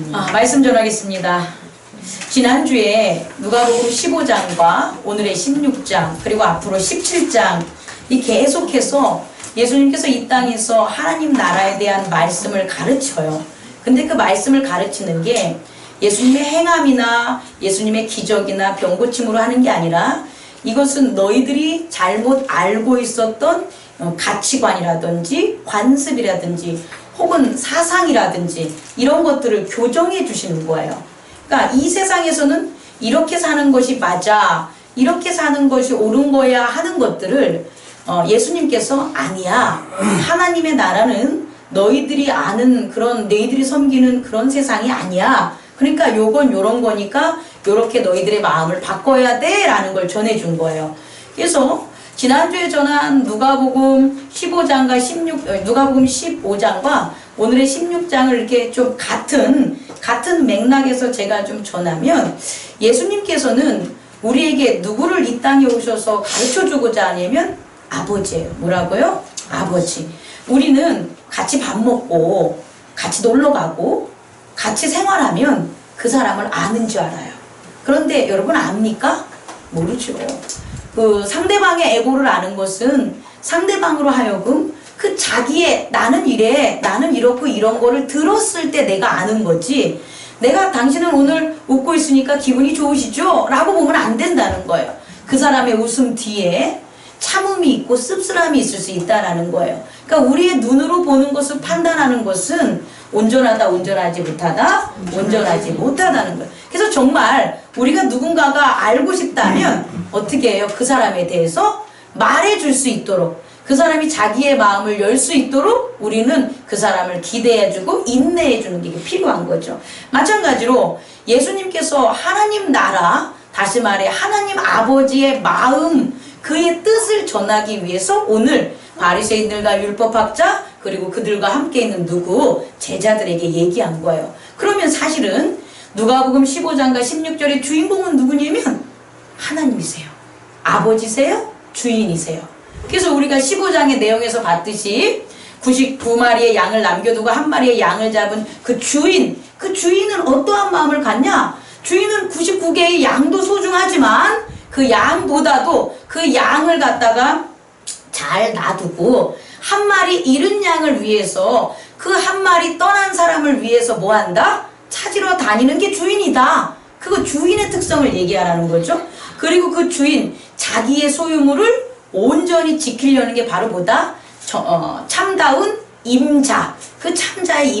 말씀 전하겠습니다. 지난주에 누가복음 15장과 오늘의 16장 그리고 앞으로 17장 이 계속해서 예수님께서 이 땅에서 하나님 나라에 대한 말씀을 가르쳐요. 근데 그 말씀을 가르치는 게 예수님의 행함이나 예수님의 기적이나 병 고침으로 하는 게 아니라 이것은 너희들이 잘못 알고 있었던 가치관이라든지 관습이라든지 혹은 사상이라든지 이런 것들을 교정해 주시는 거예요. 그러니까 이 세상에서는 이렇게 사는 것이 맞아, 이렇게 사는 것이 옳은 거야 하는 것들을 예수님께서 아니야, 하나님의 나라는 너희들이 아는 그런 너희들이 섬기는 그런 세상이 아니야. 그러니까 요건 요런 거니까 요렇게 너희들의 마음을 바꿔야 돼 라는 걸 전해준 거예요. 그래서 지난주에 전한 누가복음 15장과 누가복음 15장과 오늘의 16장을 이렇게 좀 같은 맥락에서 제가 좀 전하면 예수님께서는 우리에게 누구를 이 땅에 오셔서 가르쳐 주고자 하냐면 아버지예요. 뭐라고요? 아버지. 우리는 같이 밥 먹고 같이 놀러 가고 같이 생활하면 그 사람을 아는 줄 알아요. 그런데 여러분 압니까? 모르죠. 그 상대방의 에고를 아는 것은 상대방으로 하여금 그 자기의 나는 이래, 나는 이렇고 이런 거를 들었을 때 내가 아는 거지, 내가 당신은 오늘 웃고 있으니까 기분이 좋으시죠? 라고 보면 안 된다는 거예요. 그 사람의 웃음 뒤에 참음이 있고 씁쓸함이 있을 수 있다는 거예요. 그러니까 우리의 눈으로 보는 것을 판단하는 것은 온전하다, 온전하지 못하다, 온전하지 못하다는 거예요. 그래서 정말 우리가 누군가가 알고 싶다면 어떻게 해요? 그 사람에 대해서 말해줄 수 있도록, 그 사람이 자기의 마음을 열 수 있도록 우리는 그 사람을 기대해주고 인내해주는 게 필요한 거죠. 마찬가지로 예수님께서 하나님 나라, 다시 말해 하나님 아버지의 마음, 그의 뜻을 전하기 위해서 오늘 바리새인들과 율법학자 그리고 그들과 함께 있는 누구 제자들에게 얘기한 거예요. 그러면 사실은 누가복음 15장과 16절의 주인공은 누구냐면 하나님이세요. 아버지세요. 주인이세요. 그래서 우리가 15장의 내용에서 봤듯이 99마리의 양을 남겨두고 한 마리의 양을 잡은 그 주인은 어떠한 마음을 갖냐? 주인은 99개의 양도 소중하지만 그 양보다도 그 양을 갖다가 잘 놔두고 한 마리 잃은 양을 위해서 그 한 마리 떠난 사람을 위해서 뭐 한다? 찾으러 다니는 게 주인이다. 그거 주인의 특성을 얘기하라는 거죠. 그리고 그 주인, 자기의 소유물을 온전히 지키려는 게 바로 뭐다? 참다운 임자. 그 참자의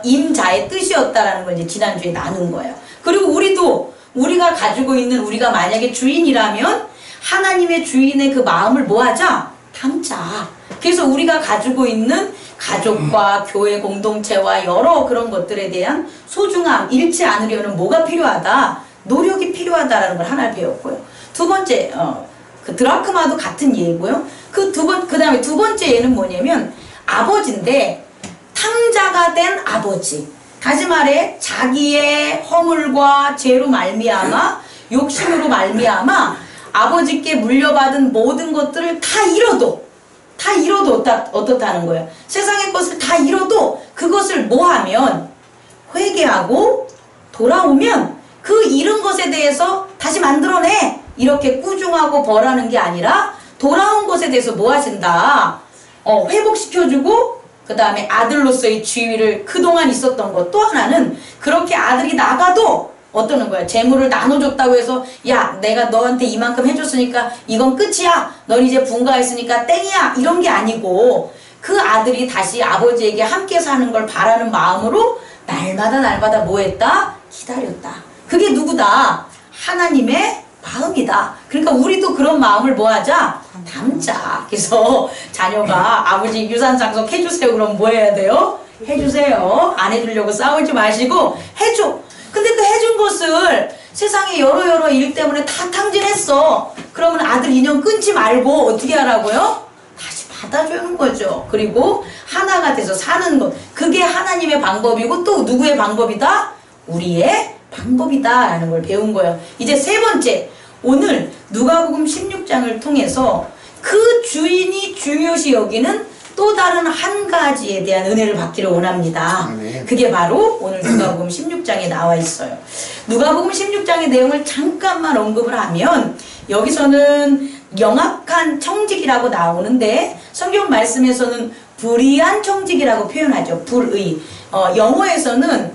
임자의 뜻이었다라는 걸 이제 지난주에 나눈 거예요. 그리고 우리가 가지고 있는, 우리가 만약에 주인이라면 하나님의 주인의 그 마음을 뭐 하자? 담자. 그래서 우리가 가지고 있는 가족과 교회 공동체와 여러 그런 것들에 대한 소중함, 잃지 않으려는 뭐가 필요하다? 노력이 필요하다라는 걸 하나 배웠고요. 두 번째, 그 드라크마도 같은 예이고요. 그 다음에 두 번째 예는 뭐냐면 아버지인데 탕자가 된 아버지. 다시 말해 자기의 허물과 죄로 말미암아, 욕심으로 말미암아 아버지께 물려받은 모든 것들을 다 잃어도 어떻다는 거예요? 세상의 것을 다 잃어도 그것을 뭐하면 회개하고 돌아오면 그 잃은 것에 대해서 다시 만들어내. 이렇게 꾸중하고 벌하는 게 아니라 돌아온 것에 대해서 뭐 하신다? 회복시켜주고 그 다음에 아들로서의 지위를 그동안 있었던 것. 또 하나는 그렇게 아들이 나가도 어떠는 거야? 재물을 나눠줬다고 해서 야, 내가 너한테 이만큼 해줬으니까 이건 끝이야. 넌 이제 분가했으니까 땡이야. 이런 게 아니고 그 아들이 다시 아버지에게 함께 사는 걸 바라는 마음으로 날마다 뭐 했다? 기다렸다. 그게 누구다? 하나님의 마음이다. 그러니까 우리도 그런 마음을 뭐 하자? 담자. 그래서 자녀가 아버지 유산상속 해주세요. 그럼 뭐 해야 돼요? 해주세요. 안 해주려고 싸우지 마시고 해줘. 근데 그 해준 것을 세상에 여러 일 때문에 다 탕진했어. 그러면 아들 인연 끊지 말고 어떻게 하라고요? 다시 받아주는 거죠. 그리고 하나가 돼서 사는 것. 그게 하나님의 방법이고 또 누구의 방법이다? 우리의 방법이다 라는 걸 배운 거예요. 이제 세 번째, 오늘 누가복음 16장을 통해서 그 주인이 중요시 여기는 또 다른 한 가지에 대한 은혜를 받기를 원합니다. 그게 바로 오늘 누가복음 16장 나와 있어요. 누가복음 16장의 내용을 잠깐만 언급을 하면 여기서는 영악한 청직이라고 나오는데 성경 말씀에서는 불의한 청직이라고 표현하죠. 불의. 영어에서는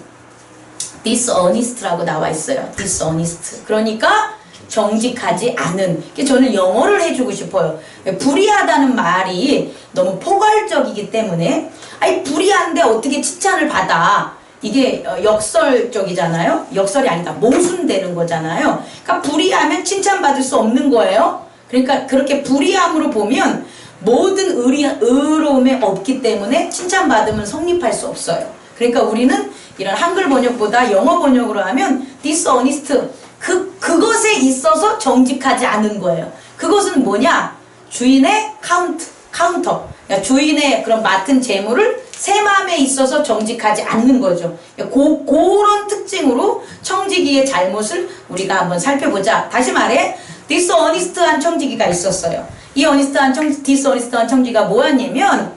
dishonest라고 나와 있어요. dishonest. 그러니까 정직하지 않은. 저는 영어를 해주고 싶어요. 불의하다는 말이 너무 포괄적이기 때문에 아니 불의한데 어떻게 칭찬을 받아. 이게 역설적이잖아요. 역설이 아니다. 모순되는 거잖아요. 그러니까 불의하면 칭찬받을 수 없는 거예요. 그러니까 그렇게 불의함으로 보면 모든 의로움에 없기 때문에 칭찬받으면 성립할 수 없어요. 그러니까 우리는 이런 한글 번역보다 영어 번역으로 하면 dishonest, 그것에 있어서 정직하지 않은 거예요. 그것은 뭐냐? 주인의 카운터. 그러니까 주인의 그런 맡은 재물을 새 마음에 있어서 정직하지 않는 거죠. 그런 특징으로 청지기의 잘못을 우리가 한번 살펴보자. 다시 말해, dishonest한 청지기가 있었어요. 이 dishonest한 청지기가 뭐였냐면,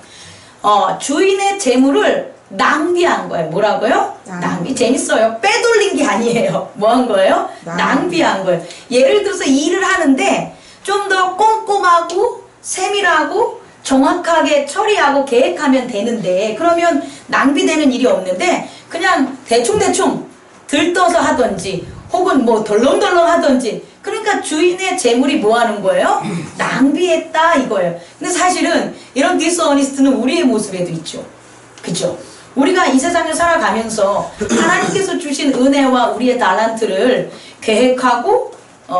주인의 재물을 낭비한 거예요. 뭐라고요? 낭비. 재밌어요. 빼돌린 게 아니에요. 뭐 한 거예요? 낭비한 거예요. 예를 들어서 일을 하는데 좀 더 꼼꼼하고 세밀하고 정확하게 처리하고 계획하면 되는데, 그러면 낭비되는 일이 없는데 그냥 대충대충 들떠서 하던지 혹은 뭐 덜렁덜렁 하던지, 그러니까 주인의 재물이 뭐 하는 거예요? 낭비했다 이거예요. 근데 사실은 이런 디스어니스트는 우리의 모습에도 있죠. 그죠? 우리가 이 세상을 살아가면서 하나님께서 주신 은혜와 우리의 달란트를 계획하고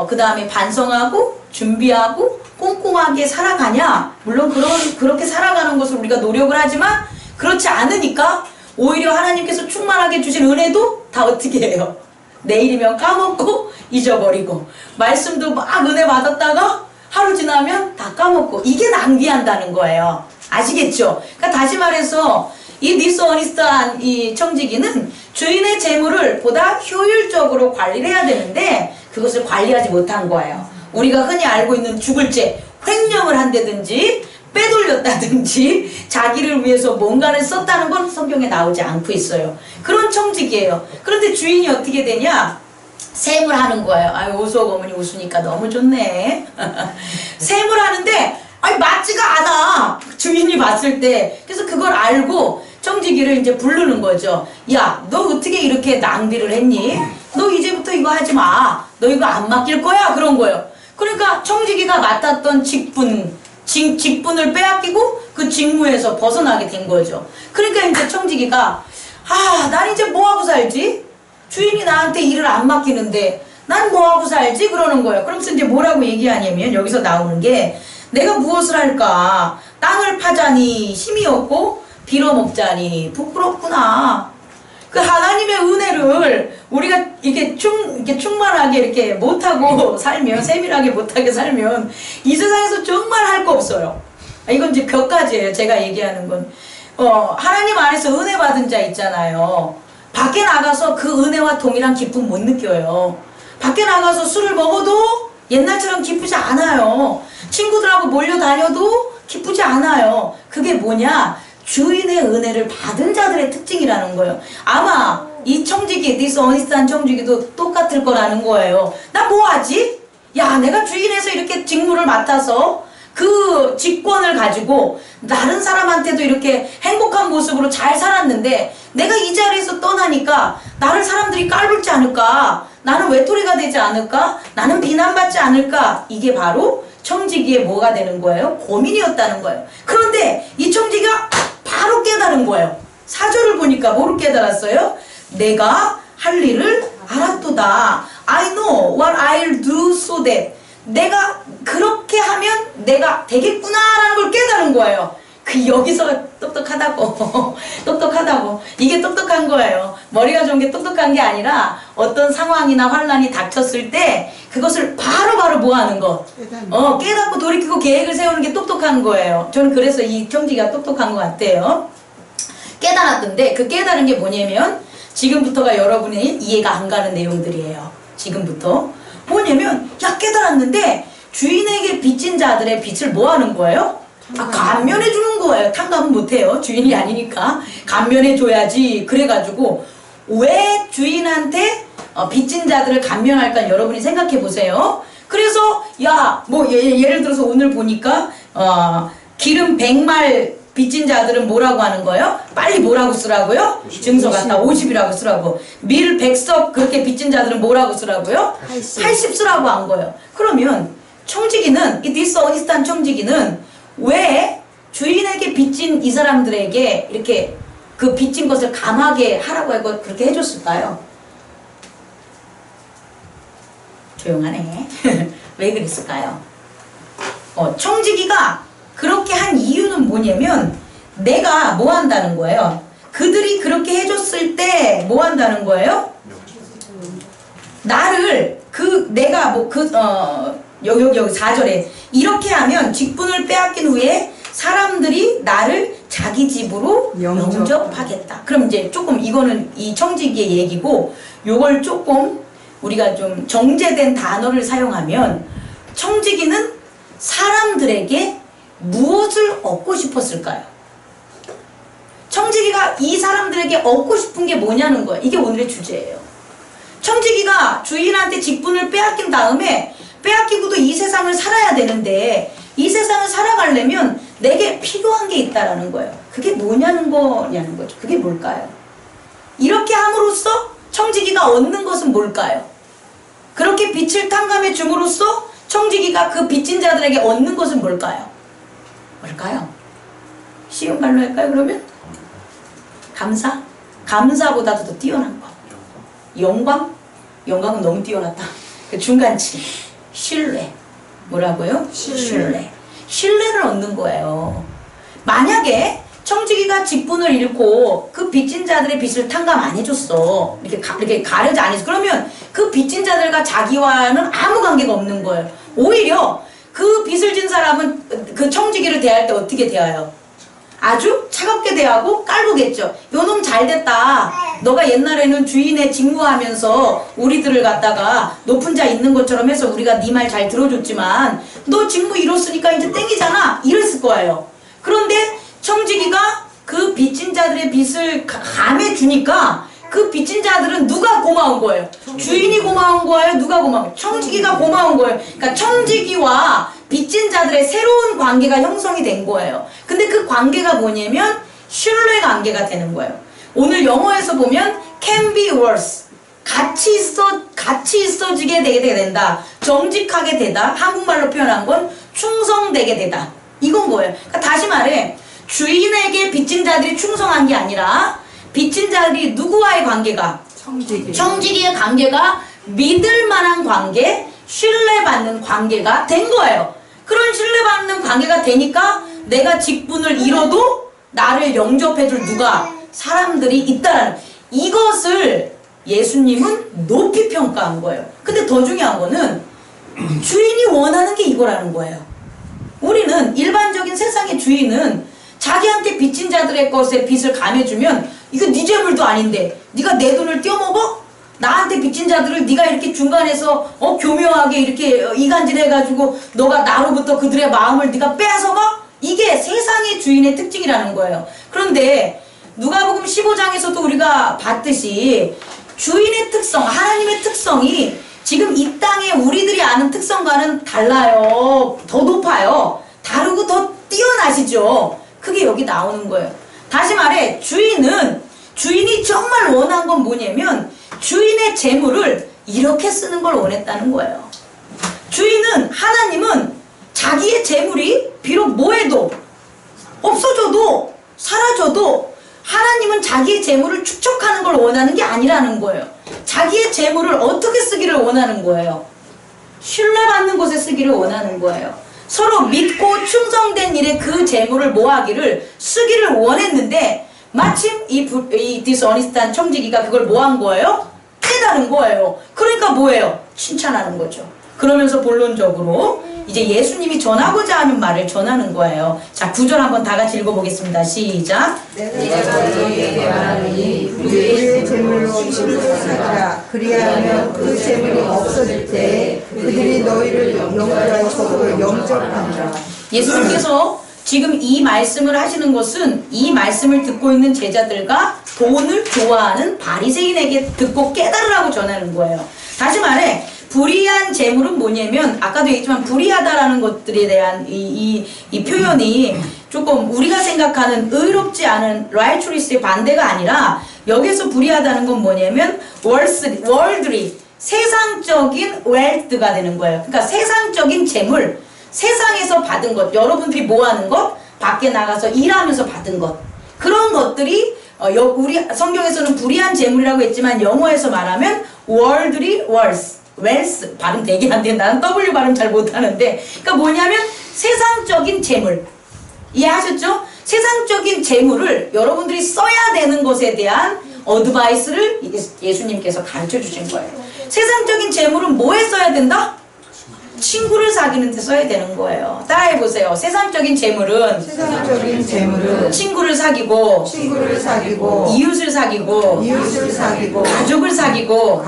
그 다음에 반성하고 준비하고 꼼꼼하게 살아가냐? 물론 그렇게 살아가는 것을 우리가 노력을 하지만 그렇지 않으니까 오히려 하나님께서 충만하게 주신 은혜도 다 어떻게 해요? 내일이면 까먹고 잊어버리고, 말씀도 막 은혜 받았다가 하루 지나면 다 까먹고, 이게 낭비한다는 거예요. 아시겠죠? 그러니까 다시 말해서 이 디스어니스트한 이 청지기는 주인의 재물을 보다 효율적으로 관리를 해야 되는데 그것을 관리하지 못한 거예요. 우리가 흔히 알고 있는 죽을 죄, 횡령을 한다든지 빼돌렸다든지 자기를 위해서 뭔가를 썼다는 건 성경에 나오지 않고 있어요. 그런 청직이에요. 그런데 주인이 어떻게 되냐? 셈을 하는 거예요. 아유, 오수옥 어머니 웃으니까 너무 좋네. 셈을 하는데 아니 맞지가 않아. 주인이 봤을 때. 그래서 그걸 알고 청지기를 이제 부르는 거죠. 야, 너 어떻게 이렇게 낭비를 했니? 너 이제부터 이거 하지 마. 너 이거 안 맡길 거야. 그런 거예요. 그러니까 청지기가 맡았던 직분을 빼앗기고 그 직무에서 벗어나게 된 거죠. 그러니까 이제 청지기가 난 이제 뭐하고 살지? 주인이 나한테 일을 안 맡기는데 난 뭐하고 살지? 그러는 거예요. 그러면서 이제 뭐라고 얘기하냐면 여기서 나오는 게 내가 무엇을 할까? 땅을 파자니 힘이 없고 빌어먹자니 부끄럽구나. 그 하나님의 은혜를 우리가 이렇게 충만하게 이렇게 못하고 살면, 세밀하게 못하게 살면 이 세상에서 정말 할 거 없어요. 이건 이제 몇 가지예요. 제가 얘기하는 건. 하나님 안에서 은혜 받은 자 있잖아요. 밖에 나가서 그 은혜와 동일한 기쁨 못 느껴요. 밖에 나가서 술을 먹어도 옛날처럼 기쁘지 않아요. 친구들하고 몰려다녀도 기쁘지 않아요. 그게 뭐냐? 주인의 은혜를 받은 자들의 특징이라는 거예요. 아마 이 청지기, 디스어니스트한 청지기도 똑같을 거라는 거예요. 나 뭐하지? 야, 내가 주인에서 이렇게 직무를 맡아서 그 직권을 가지고 다른 사람한테도 이렇게 행복한 모습으로 잘 살았는데 내가 이 자리에서 떠나니까 나를 사람들이 깔불지 않을까? 나는 외톨이가 되지 않을까? 나는 비난받지 않을까? 이게 바로 청지기의 뭐가 되는 거예요? 고민이었다는 거예요. 그런데 이 청지기가 바로 깨달은 거예요. 4절을 보니까 뭐로 깨달았어요? 내가 할 일을 알았도다. I know what I'll do so that. 내가 그렇게 하면 내가 되겠구나라는 걸 깨달은 거예요. 여기서 똑똑하다고. 똑똑하다고. 이게 똑똑한 거예요. 머리가 좋은 게 똑똑한 게 아니라 어떤 상황이나 환란이 닥쳤을 때 그것을 바로바로 뭐 하는 거? 깨닫고 돌이키고 계획을 세우는 게 똑똑한 거예요. 저는 그래서 이 청지기가 똑똑한 것 같아요. 깨달았던데 그 깨달은 게 뭐냐면 지금부터가 여러분의 이해가 안 가는 내용들이에요. 지금부터. 뭐냐면 깨달았는데 주인에게 빚진 자들의 빚을 뭐 하는 거예요? 감면해 주는 거예요. 탕감은 못해요. 주인이 아니니까. 감면해 줘야지. 그래가지고 왜 주인한테 빚진 자들을 감면할까 여러분이 생각해 보세요. 그래서 뭐 예를 들어서 오늘 보니까 기름 100말 빚진 자들은 뭐라고 하는 거예요? 빨리 뭐라고 쓰라고요? 증서 갖다 50이라고 쓰라고. 밀 100석 그렇게 빚진 자들은 뭐라고 쓰라고요? 80 쓰라고 한 거예요. 그러면 청지기는 이 디스어니스트한 청지기는 왜 주인에게 빚진 이 사람들에게 이렇게 그 빚진 것을 감하게 하라고 하고 그렇게 해줬을까요? 조용하네. 왜 그랬을까요? 청지기가 그렇게 한 이유는 뭐냐면 내가 뭐 한다는 거예요? 그들이 그렇게 해줬을 때 뭐 한다는 거예요? 나를 내가 여기 4절에 이렇게 하면 직분을 빼앗긴 후에 사람들이 나를 자기 집으로 영접하겠다. 그럼 이제 조금 이거는 이 청지기의 얘기고 요걸 조금 우리가 좀 정제된 단어를 사용하면 청지기는 사람들에게 무엇을 얻고 싶었을까요? 청지기가 이 사람들에게 얻고 싶은 게 뭐냐는 거예요. 이게 오늘의 주제예요. 청지기가 주인한테 직분을 빼앗긴 다음에 빼앗기고도 이 세상을 살아야 되는데 이 세상을 살아가려면 내게 필요한 게 있다라는 거예요. 그게 뭐냐는 거죠. 그게 뭘까요? 이렇게 함으로써 청지기가 얻는 것은 뭘까요? 그렇게 빛을 탕감해 줌으로써 청지기가 그 빚진 자들에게 얻는 것은 뭘까요? 쉬운 말로 할까요, 그러면? 감사? 감사보다도 더 뛰어난 거. 영광? 영광은 너무 뛰어났다. 그 중간치. 신뢰. 뭐라고요? 신뢰. 신뢰를 얻는 거예요. 만약에 청지기가 직분을 잃고 그 빚진 자들의 빚을 탕감 안 해줬어. 이렇게 가려지 안 했어. 그러면 그 빚진 자들과 자기와는 아무 관계가 없는 거예요. 오히려 그 빚을 진 사람은 그 청지기를 대할 때 어떻게 대해요? 아주 차갑게 대하고 깔보겠죠. 요놈 잘됐다. 너가 옛날에는 주인의 직무하면서 우리들을 갖다가 높은 자 있는 것처럼 해서 우리가 네 말 잘 들어줬지만 너 직무 이뤘으니까 이제 땡이잖아. 이랬을 거예요. 그런데 청지기가 그 빚진 자들의 빚을 감해주니까 그 빚진 자들은 누가 고마운 거예요? 주인이 고마운 거예요? 누가 고마운 거예요? 청지기가 고마운 거예요. 그러니까 청지기와 빚진 자들의 새로운 관계가 형성이 된 거예요. 근데 그 관계가 뭐냐면 신뢰 관계가 되는 거예요. 오늘 영어에서 보면 can be worse. 같이 있어지게 되게 된다. 정직하게 되다. 한국말로 표현한 건 충성되게 되다. 이건 뭐예요? 그러니까 다시 말해 주인에게 빚진 자들이 충성한 게 아니라 빚진 자들이 누구와의 관계가? 청지기의 관계가 믿을 만한 관계, 신뢰받는 관계가 된 거예요. 그런 신뢰받는 관계가 되니까 내가 직분을 잃어도 나를 영접해줄 누가? 사람들이 있다라는 이것을 예수님은 높이 평가한 거예요. 근데 더 중요한 거는 주인이 원하는 게 이거라는 거예요. 우리는 일반적인 세상의 주인은 자기한테 빚진 자들의 것에 빚을 감해주면 이거 네 재물도 아닌데 네가 내 돈을 떼어먹어? 나한테 빚진 자들을 네가 이렇게 중간에서 교묘하게 이렇게 이간질해가지고 너가 나로부터 그들의 마음을 네가 빼앗아가? 이게 세상의 주인의 특징이라는 거예요. 그런데 누가복음 15장에서도 우리가 봤듯이 주인의 특성, 하나님의 특성이 지금 이 땅에 우리들이 아는 특성과는 달라요. 더 높아요. 다르고 더 뛰어나시죠. 그게 여기 나오는 거예요. 다시 말해 주인이 정말 원한 건 뭐냐면 주인의 재물을 이렇게 쓰는 걸 원했다는 거예요. 하나님은 자기의 재물이 비록 뭐해도 없어져도 사라져도 하나님은 자기의 재물을 축적하는 걸 원하는 게 아니라는 거예요. 자기의 재물을 어떻게 쓰기를 원하는 거예요? 신뢰받는 곳에 쓰기를 원하는 거예요. 서로 믿고 충성된 일에 그 재물을 뭐하기를 쓰기를 원했는데 마침 이 디스어니스트한 청지기가 그걸 뭐 한 거예요? 깨달은 거예요. 그러니까 뭐예요? 칭찬하는 거죠. 그러면서 본론적으로 이제 예수님이 전하고자 하는 말을 전하는 거예요. 자, 9절 한번 다 같이 읽어보겠습니다. 시작. 내가 너희에게 말하니 그의 재물로 힘을 쓰라. 그리하면 그 재물이 없어질 때 그들이 너희를 영접하여 영접한다. 예수님께서 지금 이 말씀을 하시는 것은 이 말씀을 듣고 있는 제자들과 돈을 좋아하는 바리새인에게 듣고 깨달으라고 전하는 거예요. 다시 말해 불의한 재물은 뭐냐면 아까도 얘기했지만 불의하다라는 것들에 대한 이 표현이 조금 우리가 생각하는 의롭지 않은 righteous의 반대가 아니라 여기서 불의하다는 건 뭐냐면 worldly 세상적인 wealth가 되는 거예요. 그러니까 세상적인 재물, 세상에서 받은 것, 여러분들이 모아는 것, 밖에 나가서 일하면서 받은 것, 그런 것들이 우리 성경에서는 불의한 재물이라고 했지만 영어에서 말하면 worldly wealth 발음 되게 안 돼. 나는 W 발음 잘 못하는데 그러니까 뭐냐면 세상적인 재물 이해하셨죠? 세상적인 재물을 여러분들이 써야 되는 것에 대한 어드바이스를 예수님께서 가르쳐 주신 거예요. 세상적인 재물은 뭐에 써야 된다? 친구를 사귀는 데 써야 되는 거예요. 따라해보세요. 세상적인 재물은 친구를 사귀고 이웃을 사귀고 가족을 사귀고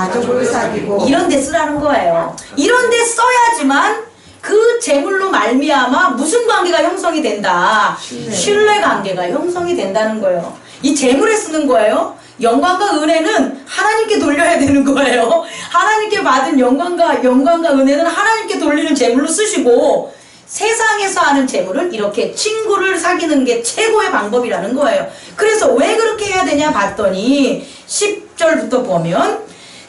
이런 데 쓰라는 거예요. 이런 데 써야지만 그 재물로 말미암아 무슨 관계가 형성이 된다? 신뢰 관계가 형성이 된다는 거예요. 이 재물에 쓰는 거예요. 영광과 은혜는 하나님께 돌려야 되는 거예요. 하나님께 받은 영광과 은혜는 하나님께 돌리는 재물로 쓰시고 세상에서 하는 재물은 이렇게 친구를 사귀는 게 최고의 방법이라는 거예요. 그래서 왜 그렇게 해야 되냐 봤더니 10절부터 보면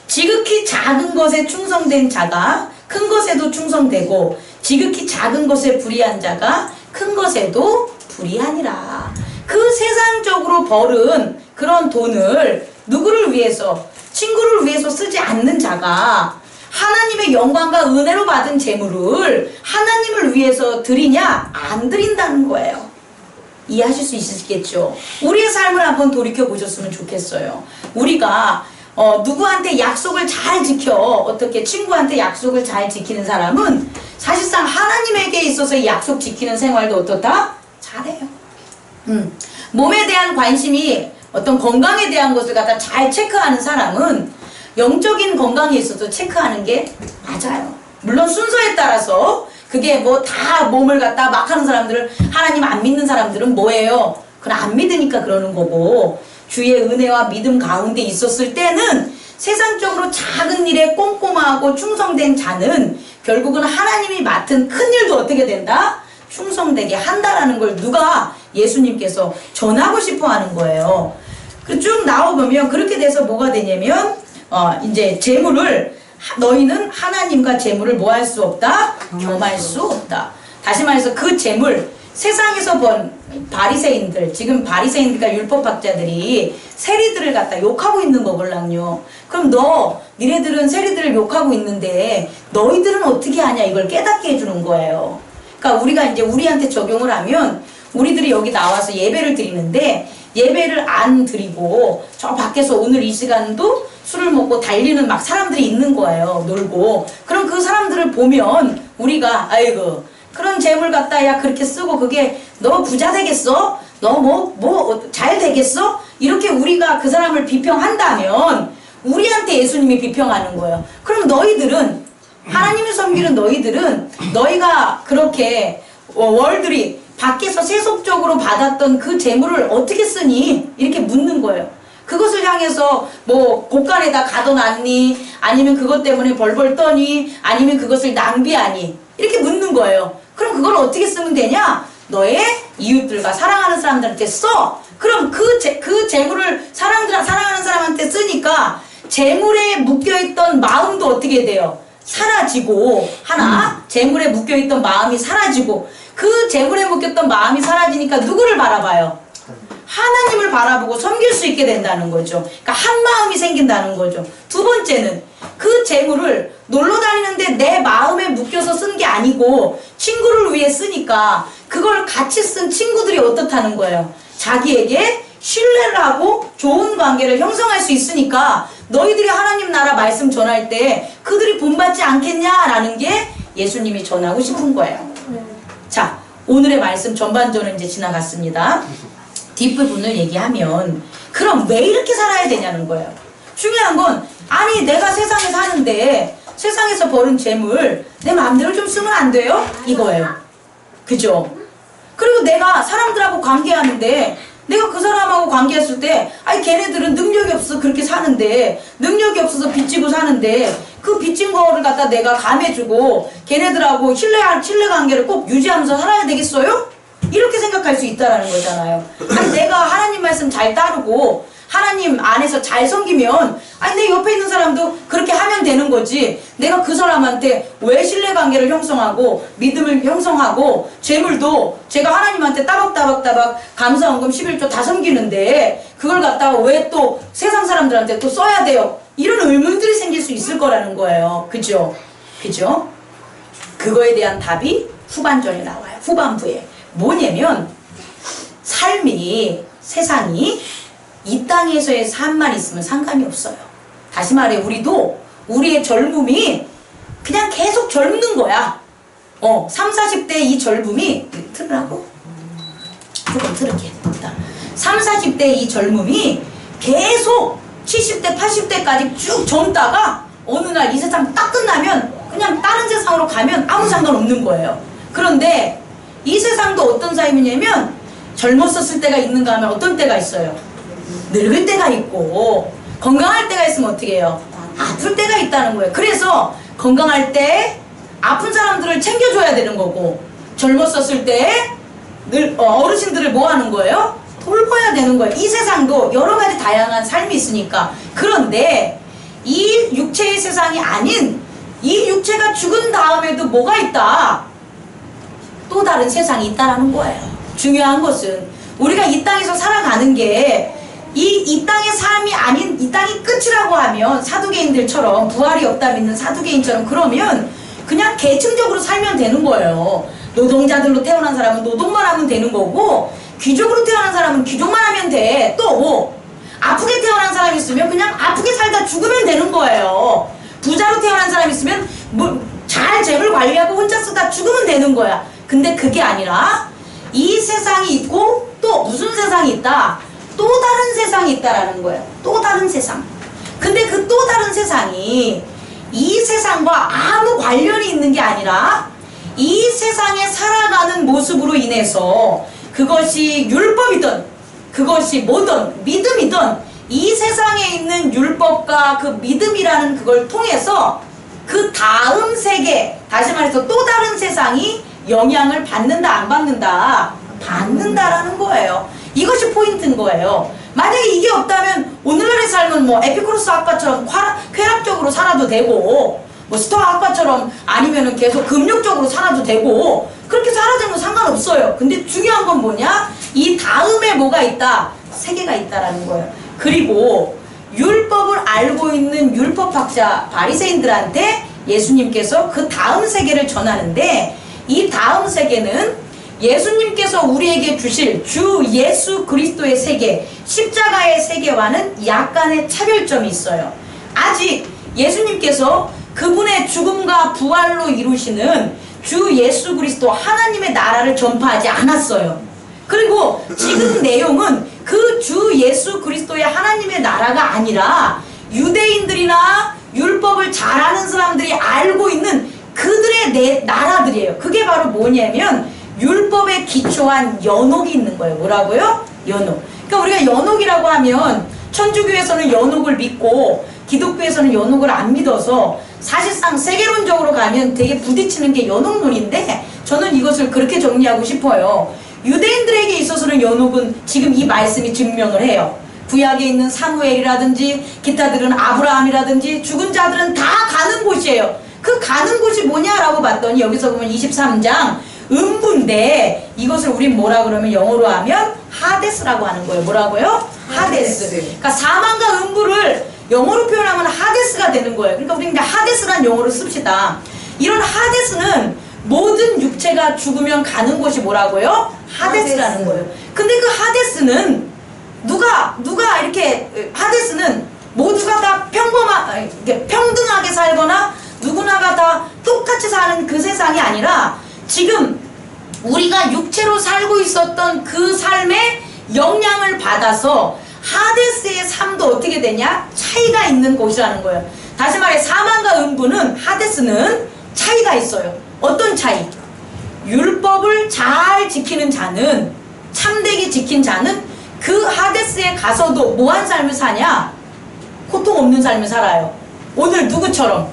지극히 작은 것에 충성된 자가 큰 것에도 충성되고 지극히 작은 것에 불의한 자가 큰 것에도 불의하니라. 그 세상적으로 벌은 그런 돈을 누구를 위해서? 친구를 위해서 쓰지 않는 자가 하나님의 영광과 은혜로 받은 재물을 하나님을 위해서 드리냐? 안 드린다는 거예요. 이해하실 수 있으시겠죠? 우리의 삶을 한번 돌이켜 보셨으면 좋겠어요. 우리가 누구한테 약속을 잘 지켜 어떻게 친구한테 약속을 잘 지키는 사람은 사실상 하나님에게 있어서 이 약속 지키는 생활도 어떻다? 잘해요. 몸에 대한 관심이 어떤 건강에 대한 것을 갖다 잘 체크하는 사람은 영적인 건강에 있어서 체크하는 게 맞아요. 물론 순서에 따라서 그게 뭐 다 몸을 갖다 막 하는 사람들은 하나님 안 믿는 사람들은 뭐예요? 그건 안 믿으니까 그러는 거고 주의 은혜와 믿음 가운데 있었을 때는 세상적으로 작은 일에 꼼꼼하고 충성된 자는 결국은 하나님이 맡은 큰 일도 어떻게 된다? 충성되게 한다라는 걸 누가 예수님께서 전하고 싶어 하는 거예요. 쭉 나와보면 그렇게 돼서 뭐가 되냐면 이제 재물을 너희는 하나님과 재물을 뭐 할 수 없다? 겸할 수 없다. 다시 말해서 그 재물 세상에서 번 바리새인들 지금 바리새인들과 율법학자들이 세리들을 갖다 욕하고 있는 거걸랑요. 그럼 니네들은 세리들을 욕하고 있는데 너희들은 어떻게 하냐 이걸 깨닫게 해주는 거예요. 그러니까 우리가 이제 우리한테 적용을 하면 우리들이 여기 나와서 예배를 드리는데 예배를 안 드리고 저 밖에서 오늘 이 시간도 술을 먹고 달리는 막 사람들이 있는 거예요. 놀고. 그럼 그 사람들을 보면 우리가 아이고 그런 재물 갖다 야 그렇게 쓰고 그게 너 부자 되겠어? 너 잘 되겠어? 이렇게 우리가 그 사람을 비평한다면 우리한테 예수님이 비평하는 거예요. 그럼 너희들은 하나님을 섬기는 너희들은 너희가 그렇게 월들이 밖에서 세속적으로 받았던 그 재물을 어떻게 쓰니? 이렇게 묻는 거예요. 그것을 향해서 뭐 곳간에다 가둬놨니? 아니면 그것 때문에 벌벌 떠니? 아니면 그것을 낭비하니? 이렇게 묻는 거예요. 그럼 그걸 어떻게 쓰면 되냐? 너의 이웃들과 사랑하는 사람들한테 써. 그럼 그 재물을 사랑하는 사람한테 쓰니까 재물에 묶여있던 마음도 어떻게 돼요? 사라지고 재물에 묶여있던 마음이 사라지고 그 재물에 묶였던 마음이 사라지니까 누구를 바라봐요? 하나님을 바라보고 섬길 수 있게 된다는 거죠. 그러니까 한 마음이 생긴다는 거죠. 두 번째는 그 재물을 놀러 다니는데 내 마음에 묶여서 쓴 게 아니고 친구를 위해 쓰니까 그걸 같이 쓴 친구들이 어떻다는 거예요? 자기에게 신뢰를 하고 좋은 관계를 형성할 수 있으니까 너희들이 하나님 나라 말씀 전할 때 그들이 본받지 않겠냐라는 게 예수님이 전하고 싶은 거예요. 자, 오늘의 말씀 전반전은 이제 지나갔습니다. 뒷부분을 얘기하면 그럼 왜 이렇게 살아야 되냐는 거예요. 중요한 건 아니 내가 세상에 사는데 세상에서 버는 재물 내 마음대로 좀 쓰면 안 돼요? 이거예요. 그죠? 그리고 내가 사람들하고 관계하는데 내가 그 사람하고 관계했을 때 아니 걔네들은 능력이 없어서 그렇게 사는데 능력이 없어서 빚지고 사는데 그 빚진 거를 갖다 내가 감해주고 걔네들하고 신뢰 관계를 꼭 유지하면서 살아야 되겠어요? 이렇게 생각할 수 있다라는 거잖아요. 아니 내가 하나님 말씀 잘 따르고 하나님 안에서 잘 섬기면 아니 내 옆에 있는 사람도 그렇게 하면 되는 거지. 내가 그 사람한테 왜 신뢰관계를 형성하고 믿음을 형성하고 재물도 제가 하나님한테 따박따박 감사원금 11조 다 섬기는데 그걸 갖다가 왜 또 세상 사람들한테 또 써야 돼요? 이런 의문들이 생길 수 있을 거라는 거예요. 그죠? 그죠? 그거에 대한 답이 후반전에 나와요. 후반부에. 뭐냐면 삶이 세상이 이 땅에서의 삶만 있으면 상관이 없어요. 다시 말해 우리도 우리의 젊음이 그냥 계속 젊는 거야. 3, 40대 이 젊음이 틀으라고? 조금 틀을게. 3, 40대 이 젊음이 계속 70대, 80대까지 쭉 젊다가 어느 날 이 세상 딱 끝나면 그냥 다른 세상으로 가면 아무 상관없는 거예요. 그런데 이 세상도 어떤 삶이냐면 젊었었을 때가 있는가 하면 어떤 때가 있어요? 늙을 때가 있고 건강할 때가 있으면 어떻게 해요? 아플 때가 있다는 거예요. 그래서 건강할 때 아픈 사람들을 챙겨줘야 되는 거고 젊었었을 때 어르신들을 뭐 하는 거예요? 돌봐야 되는 거예요. 이 세상도 여러 가지 다양한 삶이 있으니까. 그런데 이 육체의 세상이 아닌 이 육체가 죽은 다음에도 뭐가 있다? 또 다른 세상이 있다라는 거예요. 중요한 것은 우리가 이 땅에서 살아가는 게 이 땅의 삶이 아닌 이 땅이 끝이라고 하면 사두개인들처럼 부활이 없다 믿는 사두개인처럼 그러면 그냥 계층적으로 살면 되는 거예요. 노동자들로 태어난 사람은 노동만 하면 되는 거고 귀족으로 태어난 사람은 귀족만 하면 돼. 또 아프게 태어난 사람이 있으면 그냥 아프게 살다 죽으면 되는 거예요. 부자로 태어난 사람이 있으면 뭐 잘 재물 관리하고 혼자 쓰다 죽으면 되는 거야. 근데 그게 아니라 이 세상이 있고 또 무슨 세상이 있다? 또 다른 세상이 있다라는 거예요. 또 다른 세상. 근데 그 또 다른 세상이 이 세상과 아무 관련이 있는 게 아니라 이 세상에 살아가는 모습으로 인해서 그것이 율법이든 그것이 뭐든 믿음이든 이 세상에 있는 율법과 그 믿음이라는 그걸 통해서 그 다음 세계, 다시 말해서 또 다른 세상이 영향을 받는다 안 받는다? 받는다라는 거예요. 이것이 포인트인 거예요. 만약에 이게 없다면 오늘날의 삶은 뭐 에피쿠로스 학과처럼 쾌락적으로 살아도 되고 뭐 스토아 학과처럼 아니면은 계속 금욕적으로 살아도 되고 그렇게 살아도 되는 건 상관없어요. 근데 중요한 건 뭐냐? 이 다음에 뭐가 있다? 세계가 있다라는 거예요. 그리고 율법을 알고 있는 율법학자 바리새인들한테 예수님께서 그 다음 세계를 전하는데 이 다음 세계는 예수님께서 우리에게 주실 주 예수 그리스도의 세계, 십자가의 세계와는 약간의 차별점이 있어요. 아직 예수님께서 그분의 죽음과 부활로 이루시는 주 예수 그리스도 하나님의 나라를 전파하지 않았어요. 그리고 지금 내용은 그 주 예수 그리스도의 하나님의 나라가 아니라 유대인들이나 율법을 잘 아는 사람들이 알고 있는 그들의 나라들이에요. 그게 바로 뭐냐면 율법에 기초한 연옥이 있는 거예요. 뭐라고요? 연옥. 그러니까 우리가 연옥이라고 하면 천주교에서는 연옥을 믿고 기독교에서는 연옥을 안 믿어서 사실상 세계론적으로 가면 되게 부딪히는 게 연옥론인데 저는 이것을 그렇게 정리하고 싶어요. 유대인들에게 있어서는 연옥은 지금 이 말씀이 증명을 해요. 구약에 있는 사무엘이라든지 기타들은 아브라함이라든지 죽은 자들은 다 가는 곳이에요. 그 가는 곳이 뭐냐라고 봤더니 여기서 보면 23장 음부인데 이것을 우린 뭐라 그러면 영어로 하면 하데스라고 하는 거예요. 뭐라고요? 하데스. 그러니까 사망과 음부를 영어로 표현하면 하데스가 되는 거예요. 그러니까 우리 이제 하데스란 용어를 씁시다. 이런 하데스는 모든 육체가 죽으면 가는 곳이 뭐라고요? 하데스라는 거예요. 근데 그 하데스는 누가 이렇게 하데스는 모두가 다 평등하게 살거나 누구나가 다 똑같이 사는 그 세상이 아니라 지금 우리가 육체로 살고 있었던 그 삶에 영향을 받아서 하데스의 삶도 어떻게 되냐? 차이가 있는 곳이라는 거예요. 다시 말해 사망과 음부는 하데스는 차이가 있어요. 어떤 차이? 율법을 잘 지키는 자는, 참되게 지킨 자는 그 하데스에 가서도 뭐한 삶을 사냐? 고통 없는 삶을 살아요. 오늘 누구처럼?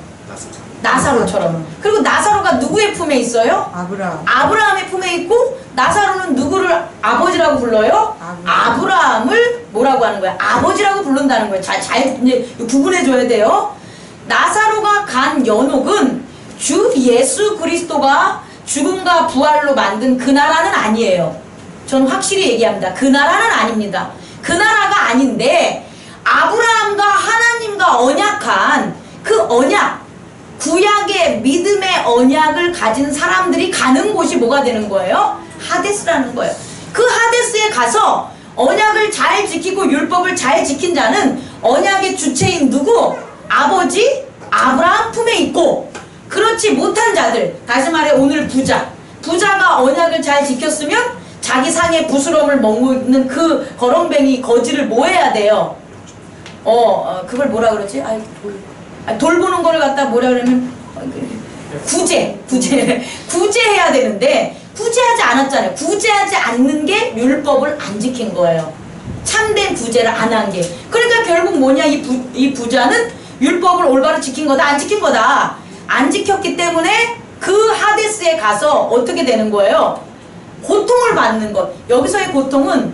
나사로처럼. 그리고 나사로가 누구의 품에 있어요? 아브라함의 품에 있고, 나사로는 누구를 아버지라고 불러요? 아브라함을 뭐라고 하는 거야? 아버지라고 부른다는 거예요. 잘 이제 구분해줘야 돼요. 나사로가 간 연옥은 주 예수 그리스도가 죽음과 부활로 만든 그 나라는 아니에요. 저는 확실히 얘기합니다. 그 나라는 아닙니다. 그 나라가 아닌데, 아브라함과 하나님과 언약한 그 언약, 구약의 믿음의 언약을 가진 사람들이 가는 곳이 뭐가 되는 거예요? 하데스라는 거예요. 그 하데스에 가서 언약을 잘 지키고 율법을 잘 지킨 자는 언약의 주체인 누구? 아버지 아브라함 품에 있고, 그렇지 못한 자들, 다시 말해 오늘 부자가 언약을 잘 지켰으면 자기 상의 부스럼을 먹는 그 거렁뱅이 거지를 뭐 해야 돼요? 그걸 뭐라 그러지? 돌보는 거를 갖다 뭐라 그러면 구제해야 되는데 구제하지 않았잖아요. 구제하지 않는 게 율법을 안 지킨 거예요. 참된 구제를 안 한 게. 그러니까 결국 뭐냐, 이 부자는 율법을 올바로 지킨 거다, 안 지킨 거다. 안 지켰기 때문에 그 하데스에 가서 어떻게 되는 거예요? 고통을 받는 것. 여기서의 고통은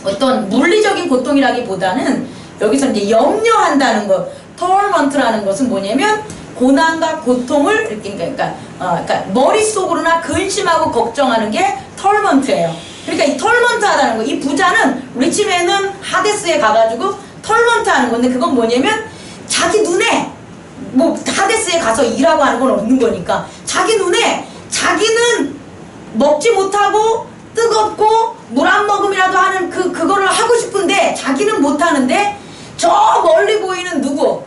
어떤 물리적인 고통이라기보다는 여기서 이제 염려한다는 것. torment라는 것은 뭐냐면 고난과 고통을 이렇게 그러니까 머릿속으로나 근심하고 걱정하는 게 torment예요. 그러니까 이 torment 하다는 거. 이 부자는 리치맨은 하데스에 가가지고 torment 하는 건데, 그건 뭐냐면 자기 눈에 뭐 하데스에 가서 일하고 하는 건 없는 거니까 자기 눈에 자기는 먹지 못하고 뜨겁고 물 한 모금이라도 하는 그거를 하고 싶은데 자기는 못 하는데, 저 멀리 보이는 누구?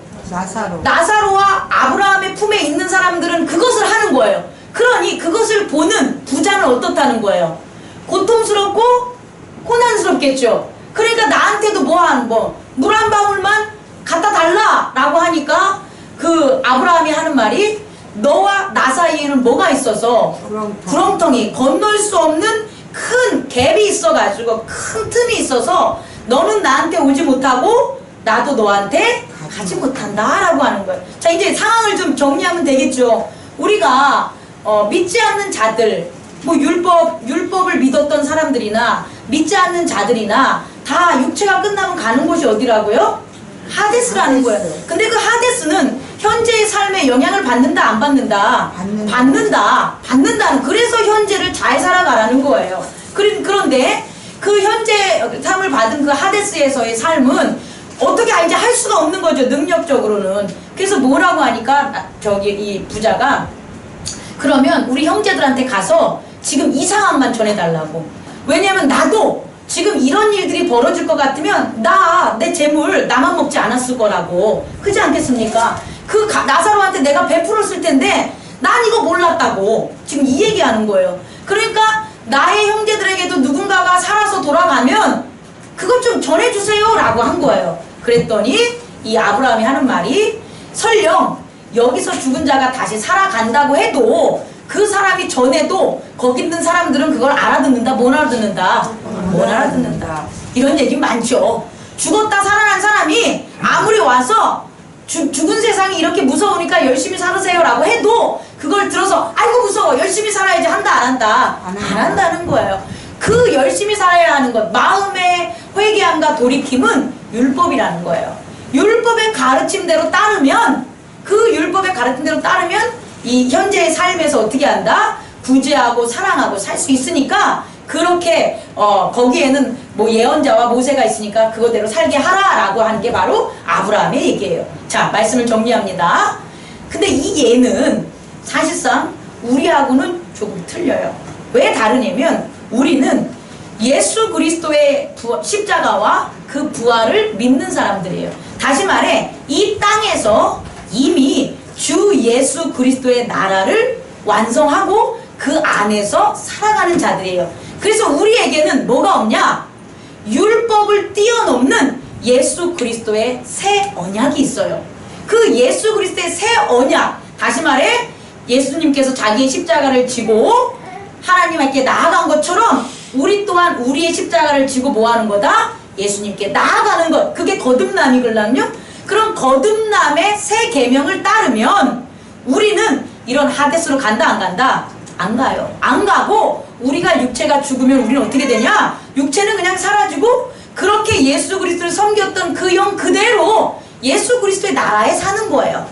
나사로와 아브라함의 품에 있는 사람들은 그것을 하는 거예요. 그러니 그것을 보는 부자는 어떻다는 거예요? 고통스럽고 고난스럽겠죠. 그러니까 나한테도 물 한 방울만 갖다 달라 라고 하니까 그 아브라함이 하는 말이, 너와 나 사이에는 뭐가 있어서? 구렁텅이, 건널 수 없는 큰 갭이 있어가지고, 큰 틈이 있어서 너는 나한테 오지 못하고 나도 너한테 가지 못한다 라고 하는 거예요. 자, 이제 상황을 좀 정리하면 되겠죠. 우리가 믿지 않는 자들, 뭐 율법을 믿었던 사람들이나 믿지 않는 자들이나 다 육체가 끝나면 가는 곳이 어디라고요? 하데스라는 거예요. 근데 그 하데스는 현재의 삶에 영향을 받는다, 안 받는다? 받는다는, 그래서 현재를 잘 살아가라는 거예요. 그런데 그 현재 삶을 받은 그 하데스에서의 삶은 어떻게 이제 할 수가 없는 거죠, 능력적으로는. 그래서 뭐라고 하니까 이 부자가, 그러면 우리 형제들한테 가서 지금 이 상황만 전해달라고. 왜냐면 나도 지금 이런 일들이 벌어질 것 같으면 내 재물 나만 먹지 않았을 거라고. 그렇지 않겠습니까? 그 나사로한테 내가 베풀었을 텐데 난 이거 몰랐다고 지금 이 얘기하는 거예요. 그러니까 나의 형제들에게도 누군가가 살아서 돌아가면 그것 좀 전해주세요 라고 한 거예요. 그랬더니 이 아브라함이 하는 말이, 설령 여기서 죽은 자가 다시 살아간다고 해도 그 사람이 전에도 거기 있는 사람들은 그걸 알아듣는다, 못 알아듣는다? 못 알아듣는다. 이런 얘기 많죠. 죽었다 살아난 사람이 아무리 와서 죽은 세상이 이렇게 무서우니까 열심히 살으세요 라고 해도 그걸 들어서 아이고 무서워, 열심히 살아야지, 한다 안 한다? 안 한다는 거예요. 그 열심히 살아야 하는 것, 마음의 회개함과 돌이킴은 율법이라는 거예요. 율법의 가르침대로 따르면, 그 율법의 가르침대로 따르면 이 현재의 삶에서 어떻게 한다? 구제하고 사랑하고 살 수 있으니까, 그렇게 거기에는 뭐 예언자와 모세가 있으니까 그거대로 살게 하라라고 하는 게 바로 아브라함의 얘기예요. 자, 말씀을 정리합니다. 근데 이 예는 사실상 우리하고는 조금 틀려요. 왜 다르냐면, 우리는 예수 그리스도의 십자가와 그 부활을 믿는 사람들이에요. 다시 말해, 이 땅에서 이미 주 예수 그리스도의 나라를 완성하고 그 안에서 살아가는 자들이에요. 그래서 우리에게는 뭐가 없냐? 율법을 뛰어넘는 예수 그리스도의 새 언약이 있어요. 그 예수 그리스도의 새 언약, 다시 말해 예수님께서 자기의 십자가를 지고 하나님께 나아간 것처럼 우리 또한 우리의 십자가를 지고 뭐 하는 거다? 예수님께 나아가는 것. 그게 거듭남이걸랑요. 그런 거듭남의 새 계명을 따르면 우리는 이런 하데스로 간다 안 간다? 안 가요. 안 가고 우리가 육체가 죽으면 우리는 어떻게 되냐? 육체는 그냥 사라지고 그렇게 예수 그리스도를 섬겼던 그 영 그대로 예수 그리스도의 나라에 사는 거예요.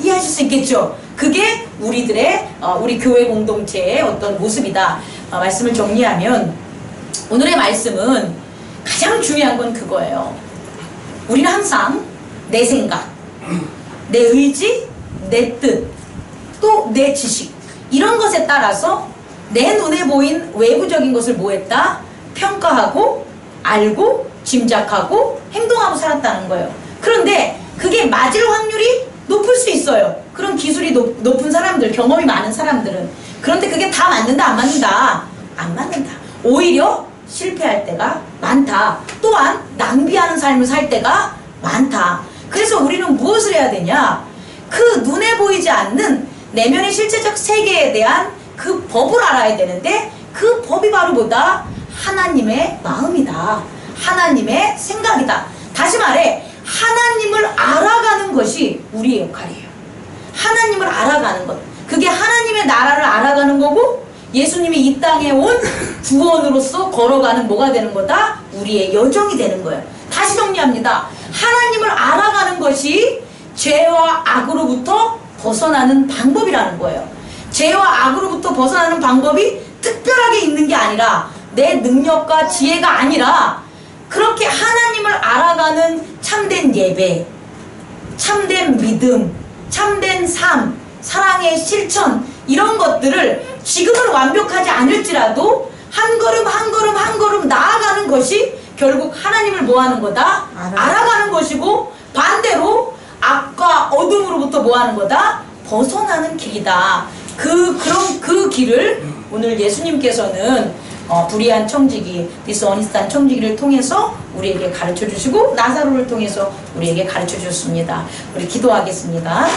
이해하실 수 있겠죠? 그게 우리들의 우리 교회 공동체의 어떤 모습이다. 말씀을 정리하면 오늘의 말씀은 가장 중요한 건 그거예요. 우리는 항상 내 생각, 내 의지, 내 뜻, 또 내 지식 이런 것에 따라서 내 눈에 보인 외부적인 것을 뭐 했다? 평가하고 알고 짐작하고 행동하고 살았다는 거예요. 그런데 그게 맞을 확률이 높을 수 있어요. 그런 기술이 높은 사람들, 경험이 많은 사람들은. 그런데 그게 다 맞는다 안 맞는다? 안 맞는다. 오히려 실패할 때가 많다. 또한 낭비하는 삶을 살 때가 많다. 그래서 우리는 무엇을 해야 되냐? 그 눈에 보이지 않는 내면의 실제적 세계에 대한 그 법을 알아야 되는데 그 법이 바로 뭐다? 하나님의 마음이다. 하나님의 생각이다. 다시 말해 하나님을 알아가는 것이 우리의 역할이에요. 하나님을 알아가는 것. 그게 하나님의 나라를 알아가는 거고 예수님이 이 땅에 온 구원으로서 걸어가는 뭐가 되는 거다? 우리의 여정이 되는 거예요. 다시 정리합니다. 하나님을 알아가는 것이 죄와 악으로부터 벗어나는 방법이라는 거예요. 죄와 악으로부터 벗어나는 방법이 특별하게 있는 게 아니라 내 능력과 지혜가 아니라 그렇게 하나님을 알아가는 참된 예배, 참된 믿음, 참된 삶, 사랑의 실천 이런 것들을 지금은 완벽하지 않을지라도 한 걸음 한 걸음 한 걸음 나아가는 것이 결국 하나님을 뭐하는 거다? 알아가는 것이고 반대로 악과 어둠으로부터 뭐하는 거다? 벗어나는 길이다. 그런 그 길을 오늘 예수님께서는 불의한 청지기, 디스어니스트한 청지기를 통해서 우리에게 가르쳐 주시고 나사로를 통해서 우리에게 가르쳐 주셨습니다. 우리 기도하겠습니다.